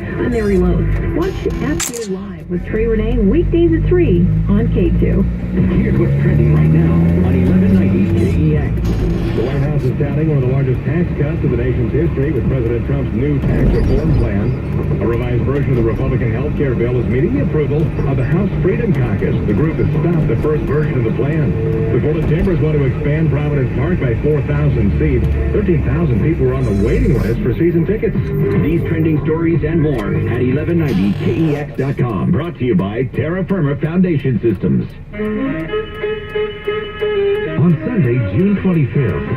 I'm Mary Lowe. Watch FQ Live with Trey Renee weekdays at 3 on K2. Here's what's trending right now on 1190 KEX. The White House is touting one of the largest tax cuts in the nation's history with President Trump's new tax reform plan. A revised version of the Republican health care bill is meeting the approval of the House Freedom Caucus. The group has stopped the first version of the plan. The Portland Chambers want to expand Providence Park by 4,000 seats. 13,000 people are on the waiting list for season tickets. These trending stories and more at 1190KEX.com. Brought to you by Terra Firma Foundation Systems. On Sunday, June 25th,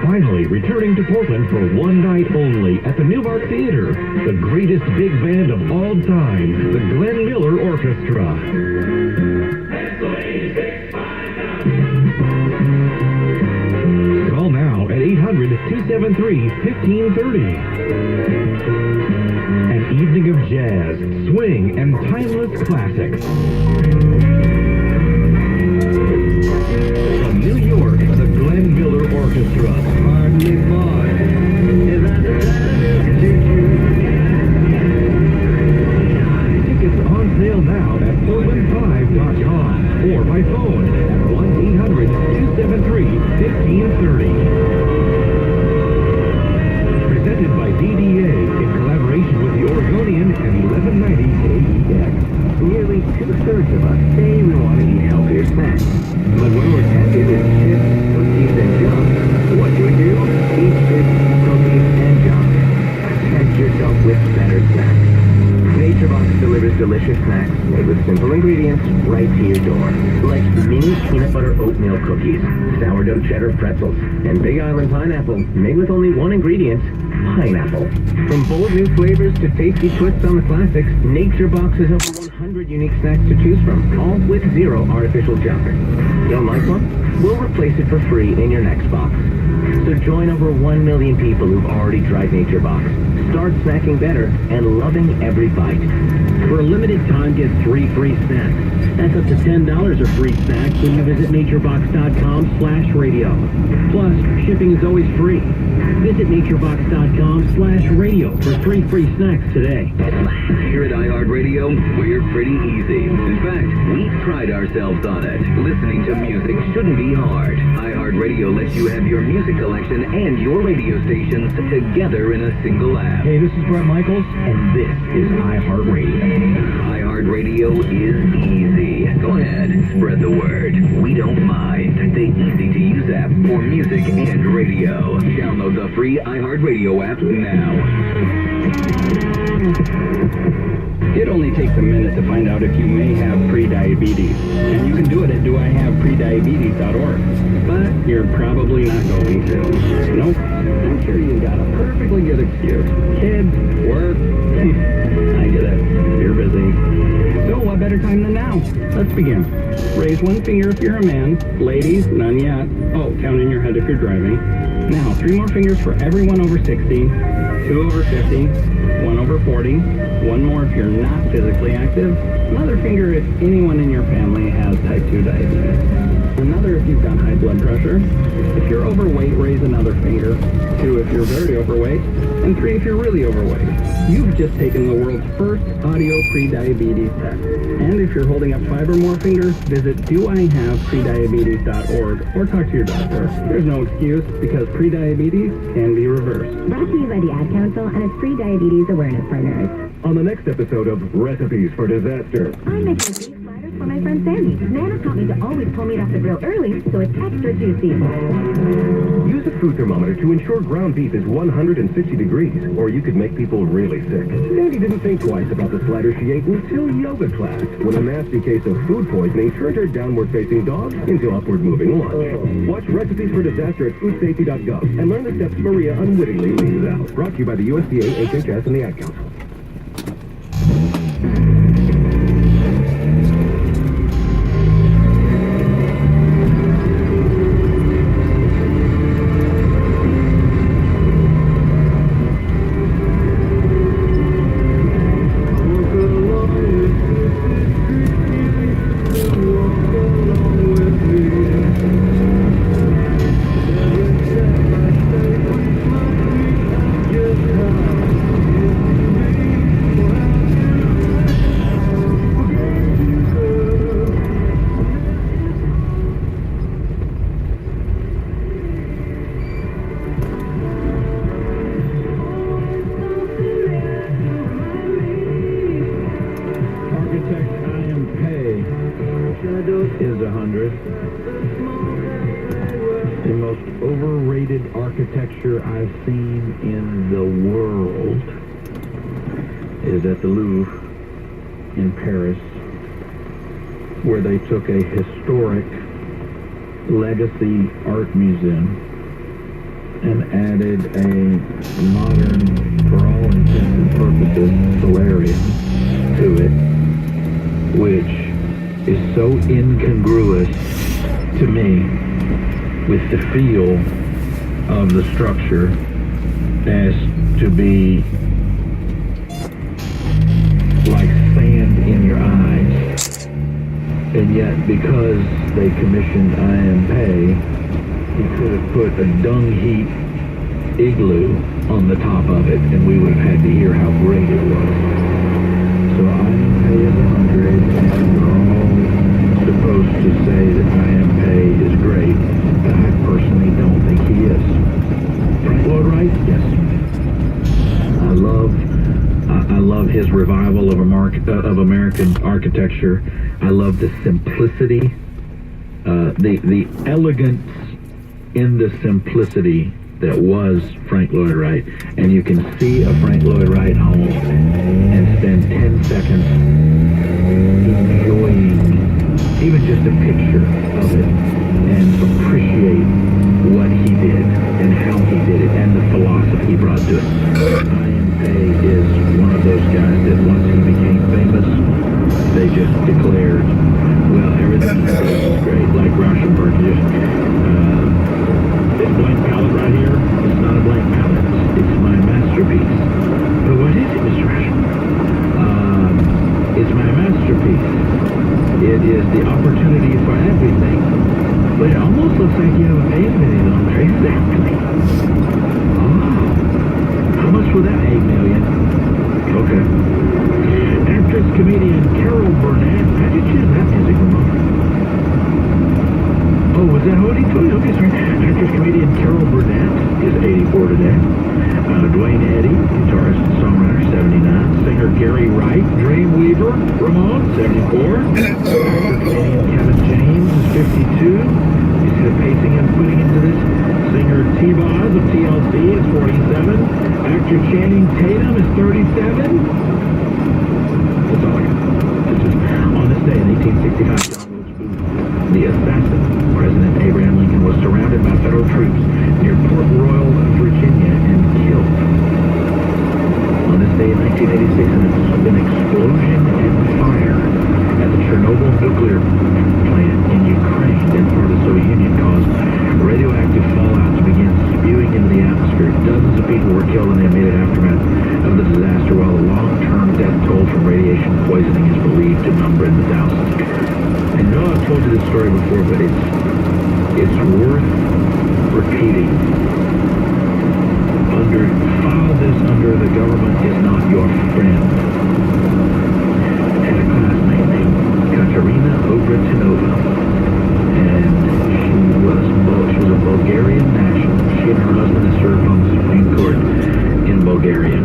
finally returning to Portland for one night only at the Newmark Theater, the greatest big band of all time, the Glenn Miller Orchestra. Call now at 800-273-1530. An evening of jazz, swing, and timeless classics. From New York, the Glenn Miller Orchestra. Hardly fun. Tickets on sale now at Portland5.com or by phone at 1-800-273-1530. Presented by DDA in collaboration with the Oregonian and 1190 KEX. Nearly two-thirds of us say we want to eat healthier snacks. But when we're tempted with chips, cookies, and junk, what do? Eat chips, cookies, and junk. Tempt yourself with better snacks. NatureBox delivers delicious snacks made with simple ingredients right to your door. Like mini peanut butter oatmeal cookies, sourdough cheddar pretzels, and Big Island pineapple made with only one ingredient, pineapple. From bold new flavors to tasty twists on the classics, NatureBox has over 100 unique snacks to choose from, all with zero artificial junk. Don't like one? We'll replace it for free in your next box. So join over 1 million people who've already tried NatureBox. Start snacking better and loving every bite. For a limited time, get 3 free snacks. That's up to $10 of free snacks when you visit naturebox.com/radio. Plus, shipping is always free. Visit naturebox.com/radio for 3 free snacks today. Here at iHeartRadio, we're pretty easy. In fact, we pride ourselves on it. Listening to music shouldn't be hard. iHeartRadio lets you have your music collection and your radio stations together in a single app. Hey, this is Brett Michaels, and this is iHeartRadio. iHeartRadio is easy. Go ahead, spread the word. We don't mind. The easy-to-use app for music and radio. Download the free iHeartRadio app now. It only takes a minute to find out if you may have prediabetes, and you can do it at doihaveprediabetes.org. But you're probably not going to. Nope, I'm sure you got a perfectly good excuse. Kids, work, I get it, you're busy. So what better time than now? Let's begin. Raise one finger if you're a man. Ladies, none yet. Oh, count in your head if you're driving. Now, 3 more fingers for everyone over 60, 2 over 50, 1 over 40, 1 more if you're not physically active, another finger if anyone in your family has type 2 diabetes, another if you've got high blood pressure, if you're overweight, raise another finger, 2 if you're very overweight, and 3 if you're really overweight. You've just taken the world's first audio pre-diabetes test. And if you're holding up 5 or more fingers, visit doihaveprediabetes.org or talk to your doctor. There's no excuse because prediabetes can be reversed. Brought to you by the Ad Council and its pre-diabetes awareness partners. On the next episode of Recipes for Disaster. I'm making beef sliders for my friend Sandy. Nana taught me to always pull meat off the grill early so it's extra juicy. Use a food thermometer to ensure ground beef is 160 degrees, or you could make people really sick. Sandy didn't think twice about the slider she ate until yoga class, when a nasty case of food poisoning turned her downward-facing dog into upward-moving lunch. Watch Recipes for Disaster at foodsafety.gov and learn the steps Maria unwittingly leaves out. Brought to you by the USDA, HHS, and the Ad Council. picture I've seen in the world is at the Louvre in Paris, where they took a historic legacy art museum and added a modern, for all intents and purposes, solarium to it, which is so incongruous to me with the feel of the structure as to be like sand in your eyes. And yet, because they commissioned I.M. he could have put a dung heap igloo on the top of it, and we would have had to hear how great it was. So I.M. is 100, and we're all supposed to say that I.M. is great, but I personally don't think he is. Frank Lloyd Wright? Yes. I love his revival of American architecture. I love the simplicity, the elegance in the simplicity that was Frank Lloyd Wright. And you can see a Frank Lloyd Wright home and spend 10 seconds enjoying even just a picture of it and appreciate what he did and how he did it and the philosophy he brought to it. I.M. is one of those guys that once he became famous, they just declared, well, everything is great, like Rauschenberg just, this blank palette right here is not a blank palette, it's my masterpiece. But what is it, Mr. Rauschenberg? It's my masterpiece. It is the opportunity for everything. But it almost looks like you have a page minute on there. Exactly. Oh. How much for that? $8 million. Okay. Actress, comedian Carol Burnett. How did you choose that music remote? Oh, was that Hody Toy? Okay, sorry. Actress, comedian Carol Burnett is 84 today. Dwayne Eddy, guitarist and songwriter, 79. Singer Gary Wright, Dreamweaver, Ramon, 74. Actor, comedian Kevin James is 52. You see the pacing I'm putting into this? Singer T-Boz of TLC is 47. Actor Channing Tatum is 37. That's all I got. On this day in 1865, John Wilkes Booth, the assassin, President Abraham Lincoln, was surrounded by federal troops near Port Royal, Virginia, and killed. On this day in 1986, an explosion and fire at the Chernobyl nuclear plant in Ukraine and part of the Soviet Union caused radioactive fallout to begin spewing into the atmosphere. Dozens of people were killed in the immediate aftermath of the disaster, while the long-term death toll from radiation poisoning is believed to number in the thousands. I know I've told you this story before, but it's worth repeating. File this under the government is not your friend. I had a classmate named Katerina Obratinova, and she was a Bulgarian national. She and her husband had served on the Supreme Court in Bulgaria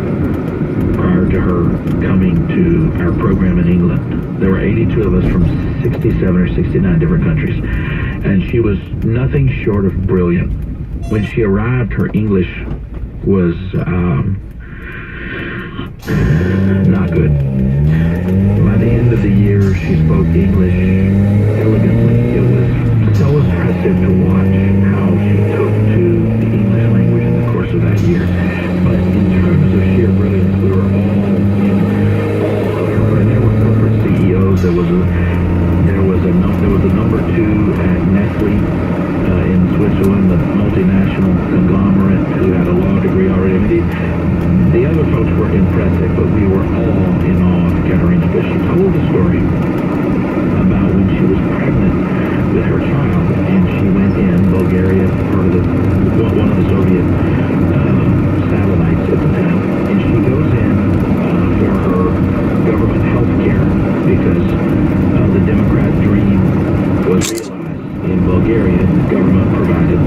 prior to her coming to our program in England. There were 82 of us from 67 or 69 different countries, and she was nothing short of brilliant. When she arrived, her English was not good. By the end of the year, she spoke English elegantly. It was so impressive to watch how she took to the English language in the course of that year. But in terms of sheer brilliance, we were all in awe of her. And there were corporate CEOs. There was a number 2 at Nestle in Switzerland, the multinational conglomerate who had a law degree already. I mean, the other folks were impressive, but we were all in awe of Katerina. But she told a story about when she was pregnant with her child, and she went in Bulgaria, part of one of the Soviet satellites at the time, and she goes in for her government health care because the Democrat dream was realized in Bulgaria. The government provided